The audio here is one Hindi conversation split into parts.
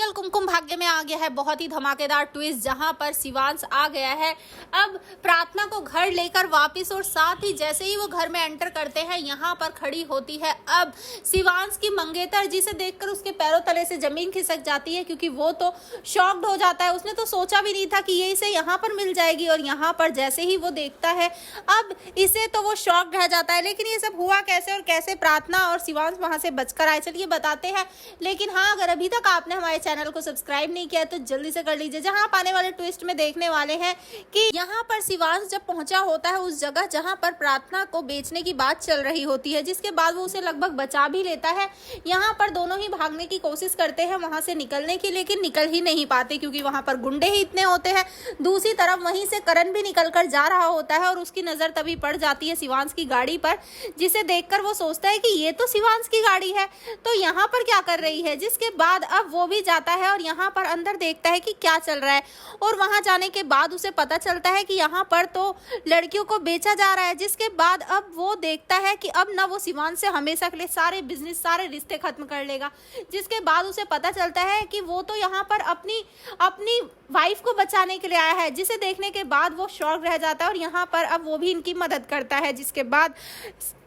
सीरियल कुमकुम भाग्य में आ गया है बहुत ही धमाकेदार ट्विस्ट, जहां पर शिवांश आ गया है अब प्रार्थना को घर लेकर वापस। और साथ ही जैसे ही वो घर में एंटर करते हैं, यहां पर खड़ी होती है अब शिवांश की मंगेतर, जिसे देखकर उसके पैरों तले से जमीन खिसक जाती है, क्योंकि वो तो शॉक्ड हो जाता है। उसने तो सोचा भी नहीं था कि ये इसे यहाँ पर मिल जाएगी, और यहाँ पर जैसे ही वो देखता है अब इसे, तो वो शॉक्ड रह जाता है। लेकिन ये सब हुआ कैसे और कैसे प्रार्थना और शिवांश वहां से बचकर आए, चलिए बताते हैं। लेकिन हाँ, अगर अभी तक आपने हमारे चैनल को सब्सक्राइब नहीं किया तो जल्दी से कर लीजिए। जहां आप आने वाले ट्विस्ट में देखने वाले हैं कि यहाँ पर शिवांश जब पहुंचा होता है उस जगह जहां पर प्रार्थना को बेचने की बात चल रही होती है, जिसके बाद वो उसे लगभग बचा भी लेता है। यहाँ पर दोनों ही भागने की कोशिश करते हैं वहां से निकलने की, लेकिन निकल ही नहीं पाते क्योंकि वहां पर गुंडे ही इतने होते हैं। दूसरी तरफ वहीं से करण भी निकल कर जा रहा होता है और उसकी नजर तभी पड़ जाती है शिवांश की गाड़ी पर, जिसे देखकर वो सोचता है कि ये तो शिवांश की गाड़ी है, तो यहाँ पर क्या कर रही है। जिसके बाद अब वो भी जाता है और यहाँ पर अंदर देखता है कि क्या चल रहा है, और वहां जाने के बाद उसे पता चलता है कि यहाँ पर तो लड़कियों को बेचा जा रहा है। जिसके बाद अब वो देखता है कि अब ना वो शिवांश से हमेशा के लिए सारे बिजनेस, सारे रिश्ते खत्म कर लेगा। जिसके बाद उसे पता चलता है कि वो तो यहाँ पर अपनी वाइफ को बचाने के लिए आया है, जिसे देखने के बाद वो शॉक रह जाता है और यहाँ पर अब वो भी इनकी मदद करता है। जिसके बाद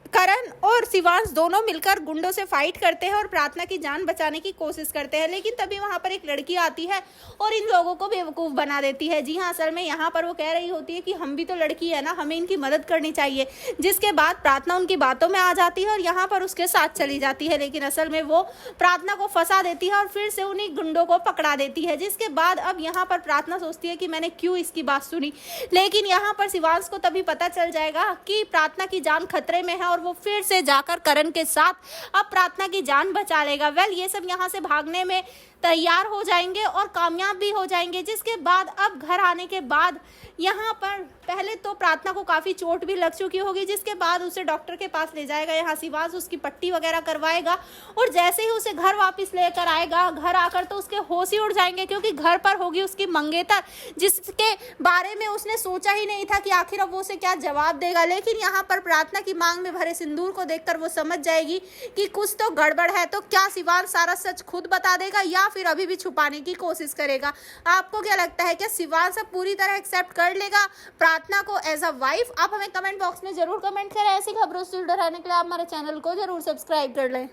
करण और शिवांश दोनों मिलकर गुंडों से फाइट करते हैं और प्रार्थना की जान बचाने की कोशिश करते हैं। लेकिन तभी वहां पर एक लड़की आती है और इन लोगों को बेवकूफ़ बना देती है। जी हाँ, असल में यहाँ पर वो कह रही होती है कि हम भी तो लड़की है ना, हमें इनकी मदद करनी चाहिए। जिसके बाद प्रार्थना उनकी बातों में आ जाती है और यहाँ पर उसके साथ चली जाती है, लेकिन असल में वो प्रार्थना को फंसा देती है और फिर से उन्हीं गुंडों को पकड़ा देती है। जिसके बाद अब यहाँ पर प्रार्थना सोचती है कि मैंने क्यों इसकी बात सुनी, लेकिन यहाँ पर शिवांश को तभी पता चल जाएगा कि प्रार्थना की जान खतरे में है और वो फिर से जाकर करण के साथ अब प्रार्थना की जान बचा लेगा। ये सब यहाँ से भागने में तैयार हो जाएंगे और कामयाब भी हो जाएंगे। जिसके बाद अब घर आने के बाद यहाँ पर पहले तो प्रार्थना को काफ़ी चोट भी लग चुकी होगी, जिसके बाद उसे डॉक्टर के पास ले जाएगा। यहाँ शिवांश उसकी पट्टी वगैरह करवाएगा और जैसे ही उसे घर वापस लेकर आएगा, घर आकर तो उसके होश ही उड़ जाएंगे, क्योंकि घर पर होगी उसकी मंगेतर, जिसके बारे में उसने सोचा ही नहीं था कि आखिर अब वो उसे क्या जवाब देगा। लेकिन यहाँ पर प्रार्थना की मांग में भरे सिंदूर को देखकर वो समझ जाएगी कि कुछ तो गड़बड़ है। तो क्या शिवांश सारा सच खुद बता देगा या फिर अभी भी छुपाने की कोशिश करेगा? आपको क्या लगता है, क्या शिवांश अब पूरी तरह एक्सेप्ट कर लेगा प्रार्थना को एज अ वाइफ? आप हमें कमेंट बॉक्स में जरूर कमेंट करें। ऐसी खबरों से जुड़े रहने के लिए आप हमारे चैनल को जरूर सब्सक्राइब कर लें।